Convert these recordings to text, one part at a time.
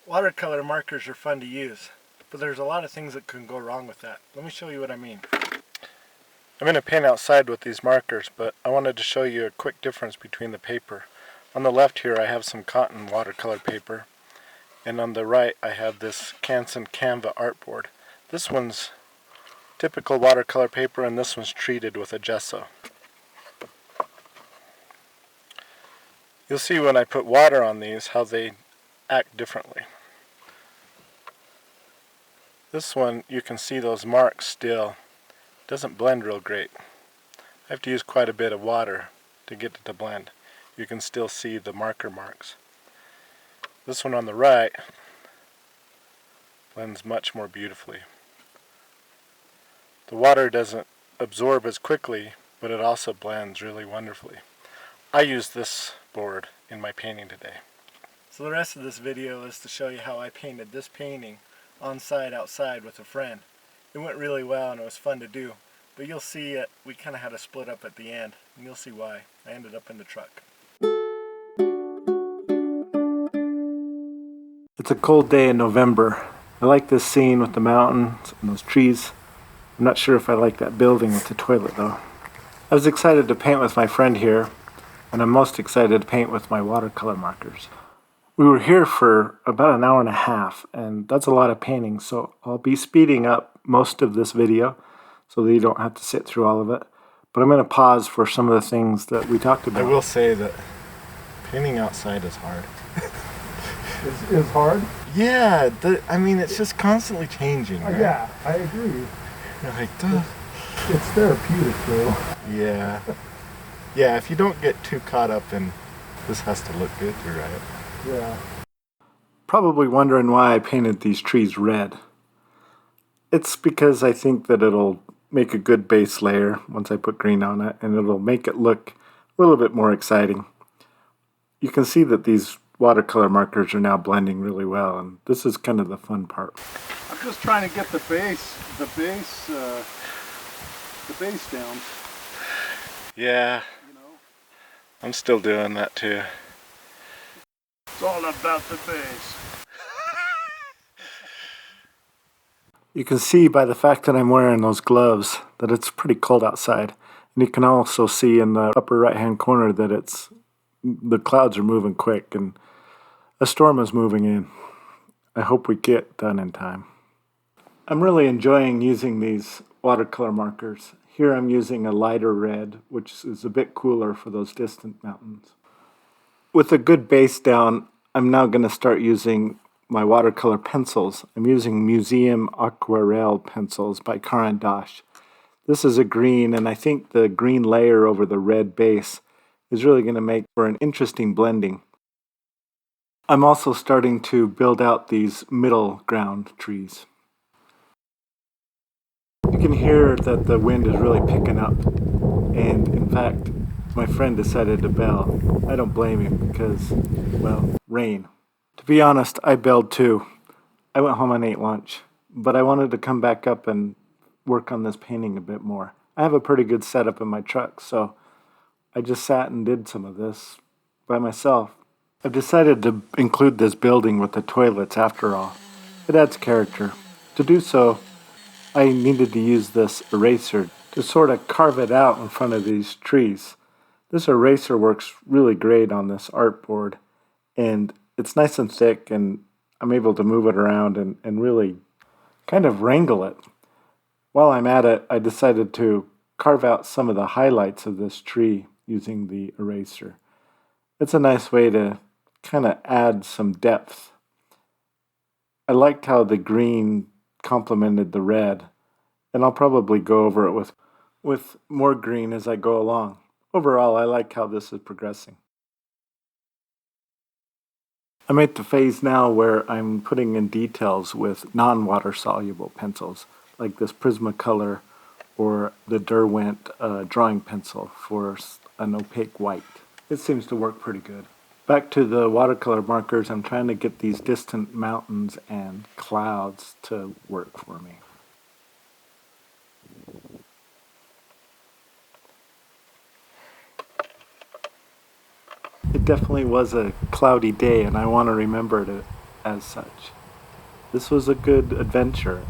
Watercolor markers are fun to use, but there's a lot of things that can go wrong with that. Let me show you what I mean. I'm going to paint outside with these markers, but I wanted to show you a quick difference between the paper. On the left here I have some cotton watercolor paper, and on the right I have this Canson Canva Art Board. This one's typical watercolor paper and this one's treated with a gesso. You'll see when I put water on these how they act differently. This one you can see those marks still. It doesn't blend real great. I have to use quite a bit of water to get it to blend. You can still see the marker marks. This one on the right blends much more beautifully. The water doesn't absorb as quickly, but it also blends really wonderfully. I use this board in my painting today. So the rest of this video is to show you how I painted this painting on-site outside with a friend. It went really well and it was fun to do, but you'll see it, we kind of had to split up at the end, and you'll see why. I ended up in the truck. It's a cold day in November. I like this scene with the mountains and those trees. I'm not sure if I like that building with the toilet though. I was excited to paint with my friend here, and I'm most excited to paint with my watercolor markers. We were here for about an hour and a half, and that's a lot of painting, so I'll be speeding up most of this video so that you don't have to sit through all of it. But I'm going to pause for some of the things that we talked about. I will say that painting outside is hard. is hard? Yeah, I mean it's just constantly changing. Right? Yeah, I agree. You're like, duh. It's therapeutic though. Yeah. Yeah, if you don't get too caught up in this has to look good, you're right. Yeah. Probably wondering why I painted these trees red. It's because I think that it'll make a good base layer once I put green on it, and it'll make it look a little bit more exciting. You can see that these watercolor markers are now blending really well, and this is kind of the fun part. I'm just trying to get the base down. Yeah, You know, I'm still doing that too. it's all about the base. You can see by the fact that I'm wearing those gloves that it's pretty cold outside. And you can also see in the upper right hand corner that the clouds are moving quick and a storm is moving in. I hope we get done in time. I'm really enjoying using these watercolor markers. Here I'm using a lighter red, which is a bit cooler for those distant mountains. With a good base down, I'm now going to start using my watercolor pencils. I'm using Museum Aquarelle pencils by Caran d'Ache. This is a green, and I think the green layer over the red base is really going to make for an interesting blending. I'm also starting to build out these middle ground trees. You can hear that the wind is really picking up, and in fact, my friend decided to bail. I don't blame him because, well, rain. To be honest, I bailed too. I went home and ate lunch, but I wanted to come back up and work on this painting a bit more. I have a pretty good setup in my truck, so I just sat and did some of this by myself. I've decided to include this building with the toilets after all. It adds character. To do so, I needed to use this eraser to sort of carve it out in front of these trees. This eraser works really great on this artboard, and it's nice and thick, and I'm able to move it around and really kind of wrangle it. While I'm at it, I decided to carve out some of the highlights of this tree using the eraser. It's a nice way to kind of add some depth. I liked how the green complemented the red, and I'll probably go over it with more green as I go along. Overall, I like how this is progressing. I'm at the phase now where I'm putting in details with non-water soluble pencils, like this Prismacolor or the Derwent drawing pencil for an opaque white. It seems to work pretty good. Back to the watercolor markers, I'm trying to get these distant mountains and clouds to work for me. It definitely was a cloudy day, and I want to remember to as such. This was a good adventure.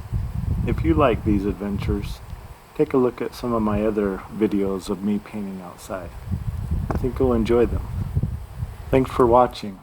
If you like these adventures, take a look at some of my other videos of me painting outside. I think you'll enjoy them. Thanks for watching.